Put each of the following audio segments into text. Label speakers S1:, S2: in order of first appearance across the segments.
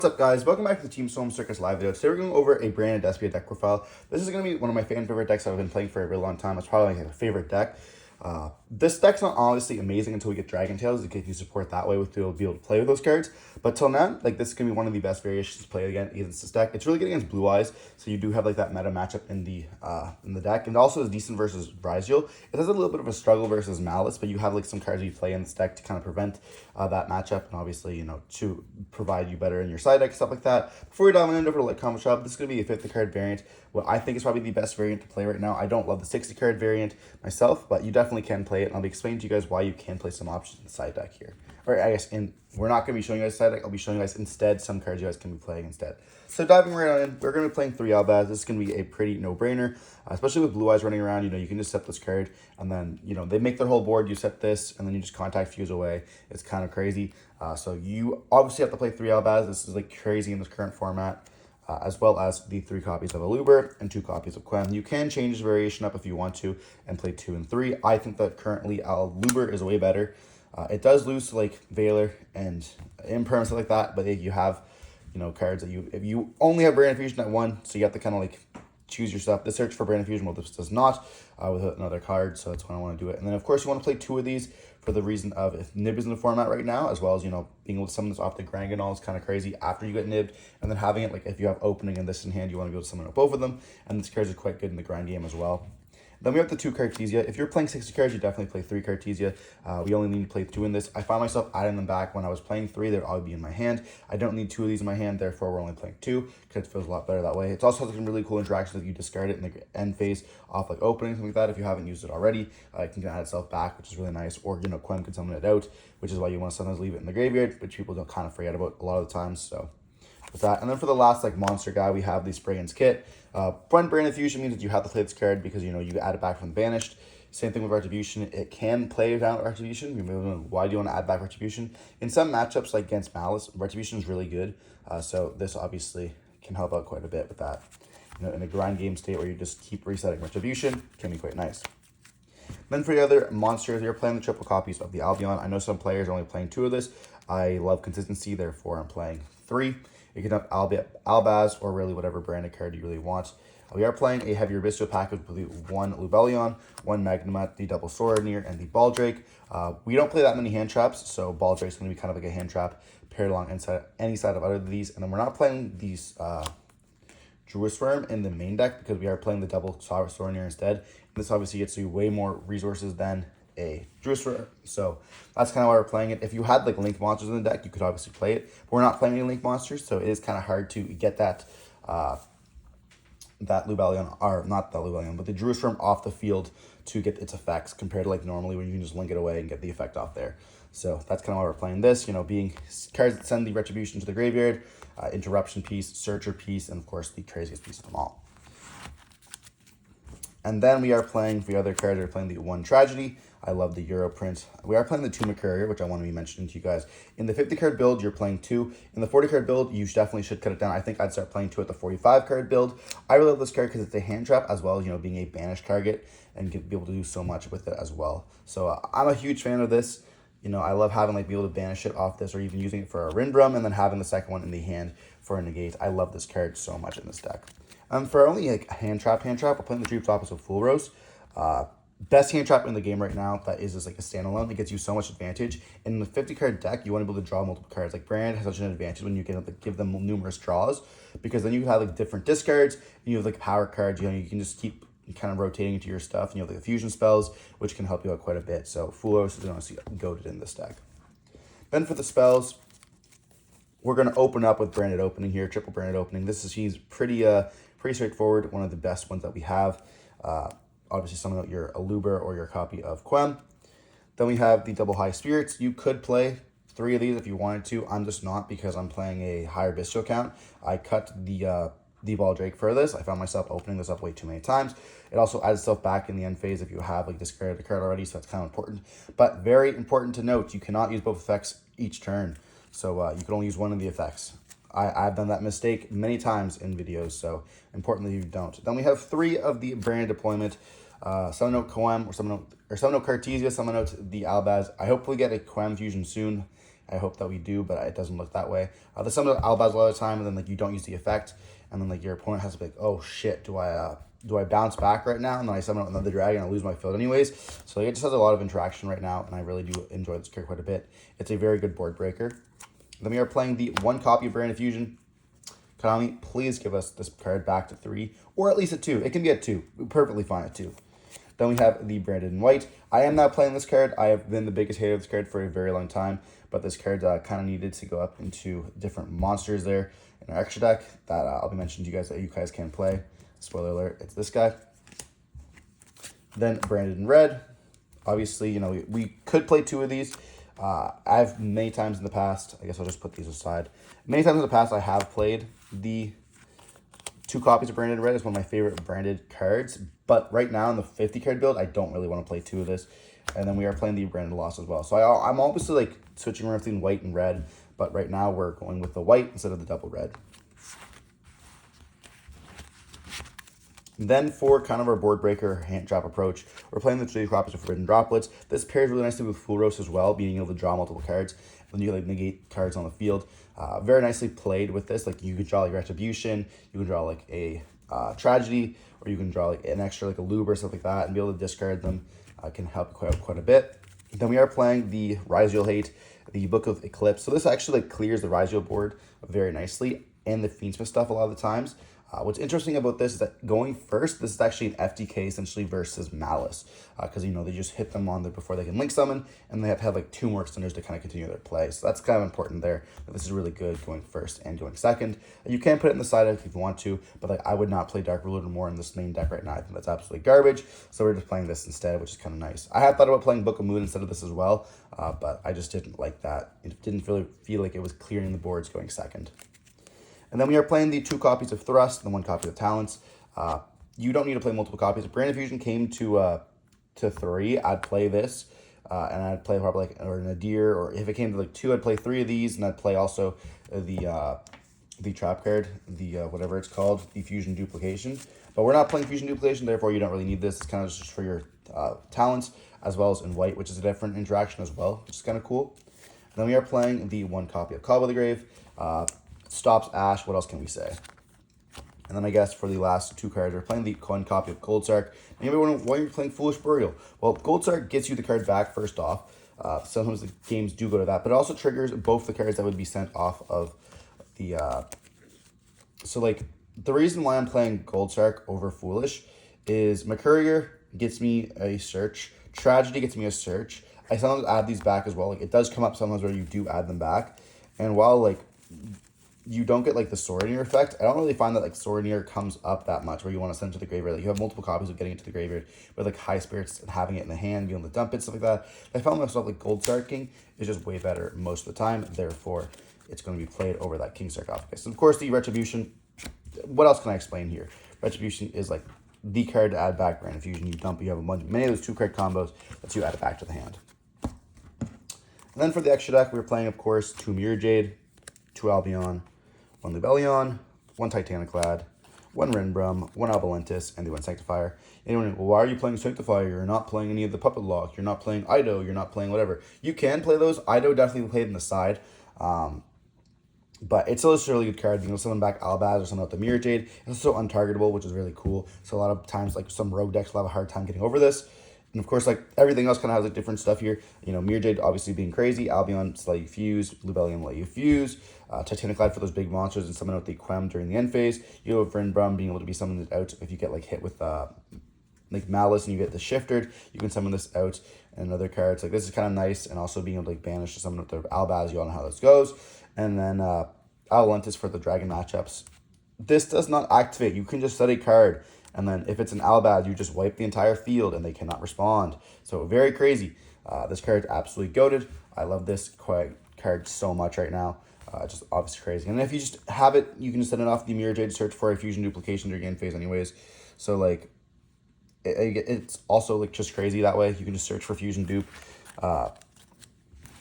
S1: What's up, guys? Welcome back to the Team Solemn Circus live video. Today we're going over a brand new Despia deck profile. This is going to be one of my favorite decks that I've been playing for a really long time. It's probably my favorite deck. This deck's not honestly amazing until we get Dragon Tails to get you support that way with to be able to play with those cards. But till now, this is going to be one of the best variations to play against this deck. It's really good against Blue Eyes, so you do have that meta matchup in the deck. And also is decent versus Bryziel. It has a little bit of a struggle versus Malice, but you have some cards you play in this deck to kind of prevent that matchup, and obviously, to provide you better in your side deck, stuff like that. Before we dive over to comment shop, this is going to be a 50 card variant. What I think is probably the best variant to play right now. I don't love the 60 card variant myself, but you definitely can play it, and I'll be explaining to you guys why you can play some options in the side deck here. Or I guess we're not going to be showing you guys side deck. I'll be showing you guys instead some cards you guys can be playing instead. So diving right on in, we're going to be playing 3 Albaz. This is going to be a pretty no-brainer, especially with Blue Eyes running around. You can just set this card, and then, they make their whole board. You set this, and then you just contact Fuse away. It's kind of crazy. So you obviously have to play 3 Albaz. This is crazy in this current format. As well as the 3 copies of Aluber and 2 copies of Quem. You can change the variation up if you want to and play 2 and 3. I think that currently Aluber is way better. It does lose to Valor and Imperm and stuff like that, but if you have cards that if you only have Brand Fusion at 1, so you have to kind of choose your stuff. The search for Brand Fusion, well, this does not with another card, so that's when I want to do it. And then of course you want to play 2 of these for the reason of if Nib is in the format right now, as well as being able to summon this off the Granganol is kind of crazy after you get nibbed, and then having it if you have opening and this in hand, you want to be able to summon up both of them, and these cards are quite good in the grind game as well. Then we have the 2 Cartesia. If you're playing 60 cards, you definitely play 3 Cartesia. We only need to play 2 in this. I found myself adding them back when I was playing 3. They'd all be in my hand. I don't need 2 of these in my hand, therefore we're only playing 2 because it feels a lot better that way. It's also has some really cool interactions if you discard it in the end phase off opening, something like that. If you haven't used it already, it can add itself back, which is really nice. Or, Quem can summon it out, which is why you want to sometimes leave it in the graveyard, which people don't kind of forget about a lot of the times, so with that. And then for the last monster guy, we have the Spraygan's Kit. When Brand Fusion means that you have to play this card because you add it back from the banished. Same thing with Retribution. It can play down Retribution. Why do you want to add back Retribution? In some matchups against Malice, Retribution is really good. So this obviously can help out quite a bit with that. In a grind game state where you just keep resetting Retribution, can be quite nice. Then for the other monsters, you're playing the triple copies of the Albion. I know some players are only playing 2 of this. I love consistency, therefore I'm playing 3. You can have Albaz or really whatever branded card you really want. We are playing a heavier Bistro package with the 1 Lubellion, 1 Magnemat, the double Swordneer, and the Baldrake. We don't play that many hand traps, so Baldrake's going to be kind of a hand trap paired along any side of either of these. And then we're not playing these Druisworm in the main deck because we are playing the double Swordneer instead. And this obviously gets you way more resources than a Druisworm, so that's kind of why we're playing it. If you had Link monsters in the deck, you could obviously play it, but we're not playing any Link monsters, so it is kind of hard to get that Lubellion, or not that Lubellion, but the Druisworm off the field to get its effects compared to normally when you can just link it away and get the effect off there. So that's kind of why we're playing this, being cards that send the Retribution to the graveyard, Interruption piece, Searcher piece, and of course the craziest piece of them all. And then we are playing, for the other cards, we're playing the 1 Tragedy. I love the Euro print. We are playing the 2 Mercurier, which I want to be mentioning to you guys. In the 50 card build, you're playing 2. In the 40 card build, you definitely should cut it down. I think I'd start playing 2 at the 45 card build. I really love this card because it's a hand trap as well as, being a banished target and be able to do so much with it as well. So I'm a huge fan of this. I love having be able to banish it off this or even using it for a Rindbrum and then having the second one in the hand for a negate. I love this card so much in this deck. For only a hand trap, we're playing the Dream Opposite of Full Rose. Best hand trap in the game right now that is a standalone. It gets you so much advantage. In the 50 card deck, you want to be able to draw multiple cards. Brand has such an advantage when you can give them numerous draws, because then you have different discards and you have power cards. You can just keep kind of rotating into your stuff, and you have the fusion spells, which can help you out quite a bit. So Full Rose is honestly goated in this deck. Then for the spells, we're going to open up with branded opening here, triple branded opening. He's pretty straightforward, one of the best ones that we have. Obviously, summon out your Aluber or your copy of Quem. Then we have the double High Spirits. You could play 3 of these if you wanted to. I'm just not, because I'm playing a higher Bistro count. I cut the Baldrake for this. I found myself opening this up way too many times. It also adds itself back in the end phase if you have discarded the card already, so that's kind of important. But very important to note, you cannot use both effects each turn. So you can only use one of the effects. I've done that mistake many times in videos, so importantly you don't. Then we have 3 of the brand deployment. Summon out Quem or summon out Cartesia, summon out the Albaz. I hopefully get a Quem fusion soon. I hope that we do, but it doesn't look that way. There's some Albaz a lot of the time, and then like you don't use the effect, and then like your opponent has to be like, oh shit, do I bounce back right now? And then I summon another dragon, I lose my field anyways. So like, it just has a lot of interaction right now, and I really do enjoy this card quite a bit. It's a very good board breaker. Then we are playing the 1 copy of Brand of Fusion. Konami, please give us this card back to 3, or at least a 2. It can be at 2. We're perfectly fine at 2. Then we have the Branded in White. I am not playing this card. I have been the biggest hater of this card for a very long time, but this card kind of needed to go up into different monsters there in our extra deck that I'll be mentioning to you guys that you guys can play. Spoiler alert, it's this guy. Then Branded in Red. Obviously, you know, we could play 2 of these. I've many times in the past, I guess I'll just put these aside. Many times in the past, I have played the 2 copies of Branded Red. It's one of my favorite branded cards. But right now in the 50 card build, I don't really want to play 2 of this. And then we are playing the Branded Lost as well. So I'm obviously like switching around between white and red. But right now we're going with the white instead of the double red. Then for kind of our board breaker hand drop approach, we're playing the 3 copies of Forbidden Droplets. This pairs really nicely with Full Roast as well, being able to draw multiple cards. Then you like negate cards on the field. Very nicely played with this. Like you could draw like Retribution, you can draw like a Tragedy, or you can draw like an extra like a Lube or stuff like that, and be able to discard them can help quite a bit. Then we are playing the Rise You'll Hate, the Book of Eclipse. So this actually like clears the Rise You'll board very nicely, and the Fiendsmith stuff a lot of the times. What's interesting about this is that going first, this is actually an FTK essentially versus Malice. Because, you know, they just hit them on there before they can link summon, and they have to have like 2 more extenders to kind of continue their play. So that's kind of important there. But this is really good going first and going second. You can put it in the side deck if you want to, but like I would not play Dark Ruler more in this main deck right now. I think that's absolutely garbage. So we're just playing this instead, which is kind of nice. I had thought about playing Book of Moon instead of this as well, but I just didn't like that. It didn't really feel like it was clearing the boards going second. And then we are playing the 2 copies of Thrust and the 1 copy of Talents. You don't need to play multiple copies. If Brand of Fusion came to 3, I'd play this. And I'd play probably like or Nadir, or if it came to like 2, I'd play 3 of these, and I'd play also the trap card, the whatever it's called, the Fusion Duplication. But we're not playing Fusion Duplication, therefore you don't really need this. It's kind of just for your talents, as well as in white, which is a different interaction as well, which is kind of cool. And then we are playing the 1 copy of Call by the Grave. Stops Ash, what else can we say? And then I guess for the last 2 cards, we're playing the 1 copy of Cold Sark. And you may wonder why you're playing Foolish Burial. Well, Cold Sark gets you the card back first off. Sometimes the games do go to that, but it also triggers both the cards that would be sent off of the... So like, the reason why I'm playing Gold Sark over Foolish is Mercurier gets me a search. Tragedy gets me a search. I sometimes add these back as well. Like, it does come up sometimes where you do add them back. And while like... you don't get like the Sorinier effect. I don't really find that like Sorinier comes up that much where you want to send it to the graveyard. Like you have multiple copies of getting it to the graveyard with like High Spirits and having it in the hand, being able to dump it, stuff like that. I found myself like Gold Sarking is just way better most of the time. Therefore, it's going to be played over that King Sarcophagus. And of course, the Retribution. What else can I explain here? Retribution is like the card to add back Brand of Fusion. You dump, you have many of those 2 card combos that you add it back to the hand. And then for the extra deck, we were playing, of course, 2 Mirror Jade, 2 Albion, 1 Libellion, 1 Titaniclad, 1 Renbrum, 1 Albalentis, and the 1 Sanctifier. Anyone, well, why are you playing Sanctifier? You're not playing any of the Puppet Lock. You're not playing Ido. You're not playing whatever. You can play those. Ido definitely played in the side. But it's still a really good card. You know, summon back Albaz or summon out the Mirror Jade. It's so untargetable, which is really cool. So a lot of times, like some rogue decks will have a hard time getting over this. And of course, like everything else kind of has like different stuff here. You know, Mirror Jade obviously being crazy. Albion let you fuse. Libellion let you fuse. Titaniclad for those big monsters and summon out the Quem during the end phase. You have Vrindbrum being able to be summoned out if you get like hit with like Malice and you get the Shifted. You can summon this out and other cards. Like this is kind of nice, and also being able to like banish to summon out the Albaz. You all know how this goes. And then Albalentis for the dragon matchups. This does not activate. You can just set a card. And then if it's an Albaz, you just wipe the entire field and they cannot respond. So very crazy. This card's absolutely goated. I love this card so much right now. Just obviously crazy. And if you just have it, you can just send it off the Mirror Jade to search for a Fusion Duplication during end phase anyways. So like, it's also like just crazy that way. You can just search for Fusion Dupe. Or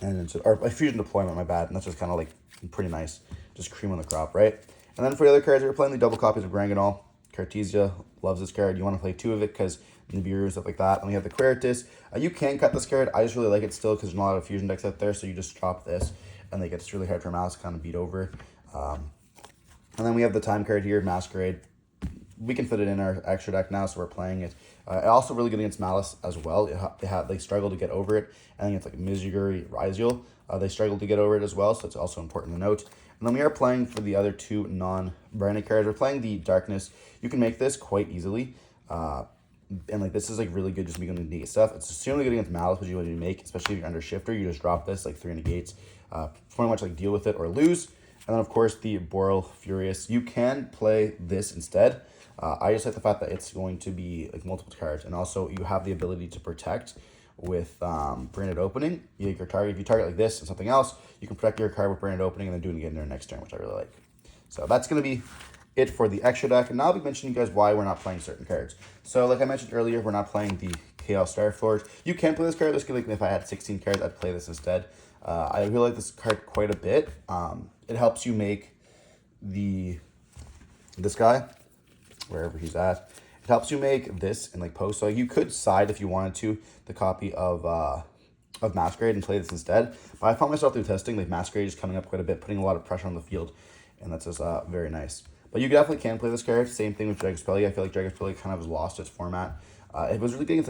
S1: a Fusion Deployment, my bad. And that's just kind of like pretty nice. Just cream on the crop, right? And then for the other cards, we're playing the double copies of Granganol. Cartesia loves this card. You want to play 2 of it because Nibiru and stuff like that. And we have the Quertus. You can cut this card. I just really like it still because there's not a lot of fusion decks out there, so you just drop this. and like it's really hard for Malice to kind of beat over. And then we have the time card here, Masquerade. We can fit it in our extra deck now, so we're playing it. Also really good against Malice as well. They struggle to get over it. I think it's like Mizuguri, Ryziel. They struggle to get over it as well, so it's also important to note. And then we are playing for the other two non-branded cards. We're playing the Darkness. You can make this quite easily. And like this is like really good just to be going to negate stuff. It's extremely good against Malice, which you want to make, especially if you're under Shifter. You just drop this like 3 negates. Pretty much like deal with it or lose. And then of course the Boral Furious. You can play this instead. I just like the fact that it's going to be like multiple cards, and also you have the ability to protect with branded opening. If you target like this and something else, you can protect your card with branded opening and then do it again in their next turn, which I really like. So that's going to be it for the extra deck, and now I'll be mentioning you guys why we're not playing certain cards. So like I mentioned earlier, we're not playing the Chaos Starforge. You can play this card. This could, like, if I had 16 cards, I'd play this instead. I really like this card quite a bit. It helps you make this guy, wherever he's at. It helps you make this and like post. So you could side if you wanted to the copy of Masquerade and play this instead. But I found myself through testing like Masquerade is coming up quite a bit, putting a lot of pressure on the field, and that's just very nice. But you definitely can play this card. Same thing with Dragospelli. I feel like Dragospelli kind of has lost its format. It was really good against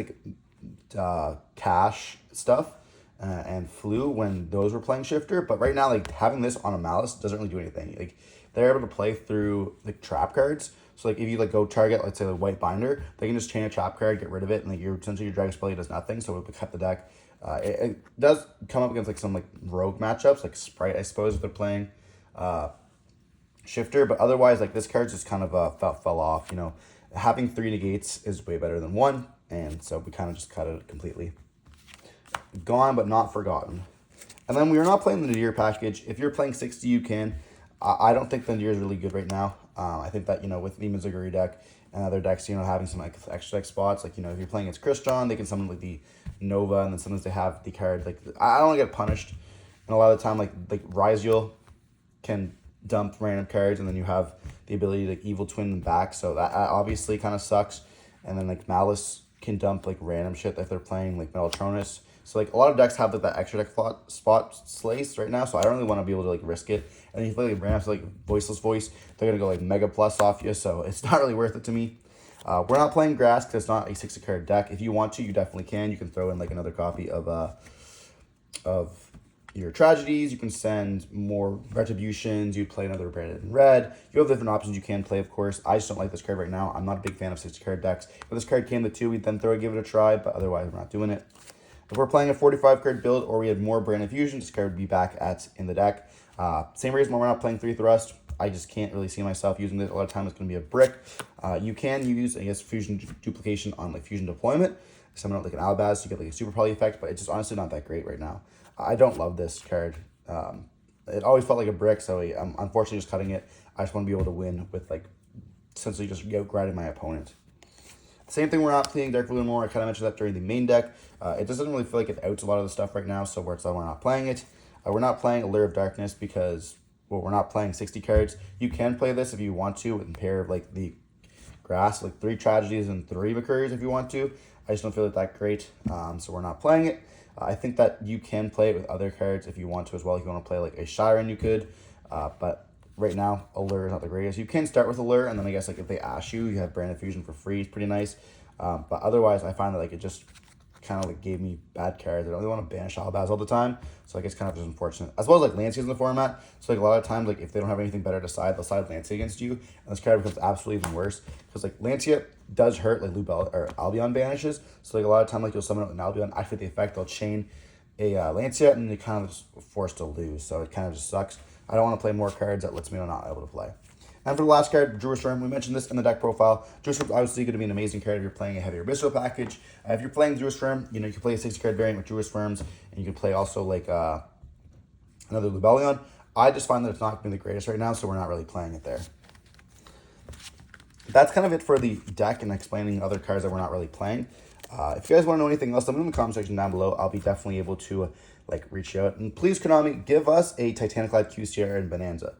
S1: like cash stuff and flu when those were playing Shifter. But right now, like having this on a Malice doesn't really do anything. Like they're able to play through like trap cards. So like if you like go target, let's say the White Binder, they can just chain a trap card, get rid of it, and like essentially your Dragospelli does nothing. So it would cut the deck. It does come up against like some like rogue matchups, like Sprite, I suppose, if they're playing Shifter. But otherwise, like this card just kind of fell off. You know, having 3 negates is way better than 1, and so we kind of just cut it completely. Gone but not forgotten. And then we are not playing the Nadir package. If you're playing 60, you can. I don't think the Nadir is really good right now. I think that, you know, with the Mizuguri deck and other decks, you know, having some like extra deck spots, like, you know, if you're playing against Christian, they can summon like the Nova, and then sometimes they have the card, like, I don't want to get punished. And a lot of the time, like Ryziel can dump random cards, and then you have the ability to like, Evil Twin them back, so that obviously kind of sucks. And then like Malice can dump like random shit if they're playing like Metatronus. So like a lot of decks have like that extra deck spot sliced right now, so I don't really want to be able to like risk it. And if you play like random like Voiceless Voice, they're gonna go like Mega Plus off you, so it's not really worth it to me. We're not playing Grass because it's not a 60 card deck. If you want to, you definitely can. You can throw in like another copy of your Tragedies. You can send more Retributions. You play another Branded in Red. You have different options you can play, of course. I just don't like this card right now. I'm not a big fan of 60 card decks. If this card came to 2, we'd then give it a try, but otherwise we're not doing it. If we're playing a 45 card build or we had more Branded Fusion, this card would be back in the deck. Same reason why we're not playing 3 Thrust. I just can't really see myself using this. A lot of times it's going to be a brick. You can use, I guess, Fusion Duplication on like Fusion Deployment. Summon out like an Albaz to get like a super poly effect, but it's just honestly not that great right now. I don't love this card. It always felt like a brick, so I'm unfortunately just cutting it. I just want to be able to win with like essentially just grinding my opponent. Same thing, we're not playing Dark Blue anymore. I kind of mentioned that during the main deck. It doesn't really feel like it outs a lot of the stuff right now, so we're not playing it. We're not playing Allure of Darkness because, well, we're not playing 60 cards. You can play this if you want to with a pair of like the Grass, like 3 Tragedies and 3 Mercuries if you want to. I just don't feel it that great, so we're not playing it. I think that you can play it with other cards if you want to as well. If you want to play like a Shiren, you could, but right now Allure is not the greatest. You can start with Allure, and then I guess like if they ask you, you have Branded Fusion for free. It's pretty nice, but otherwise I find that like it just kind of like gave me bad cards. I don't really want to banish Albaz all the time, so I guess kind of just unfortunate. As well as like Lancea in the format, so like a lot of times like if they don't have anything better to side, they'll side Lancea against you, and this card becomes absolutely even worse because like Lancea does hurt like Lubel or Albion banishes, so like a lot of time like you'll summon out an Albion, after the effect they'll chain a Lancea, and you're kind of just forced to lose, so it kind of just sucks. I don't want to play more cards that lets me know not able to play. And for the last card, Druid Storm, we mentioned this in the deck profile. Druid Storm is obviously going to be an amazing card if you're playing a heavier Abyssal package. If you're playing Druid Storm, you know, you can play a 60 card variant with Druid Storms, and you can play also like another Lubellion. I just find that it's not being the greatest right now, so we're not really playing it there. That's kind of it for the deck and explaining other cards that we're not really playing. If you guys want to know anything else, let me know in the comment section down below. I'll be definitely able to like reach out. And please, Konami, give us a Titanic Live QCR and Bonanza.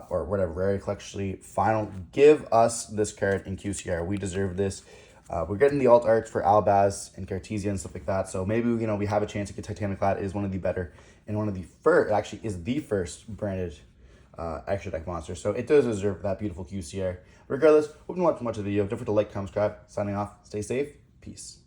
S1: Or whatever, Rare Collection Final. Give us this card in QCR. We deserve this. We're getting the alt arts for Albaz and Cartesia and stuff like that. So maybe, we have a chance to get Titaniclad. It is one of the better and one of the first, actually is the first branded extra deck monster. So it does deserve that beautiful QCR. Regardless, hope you watched much of the video. Don't forget to like, comment, subscribe. Signing off. Stay safe. Peace.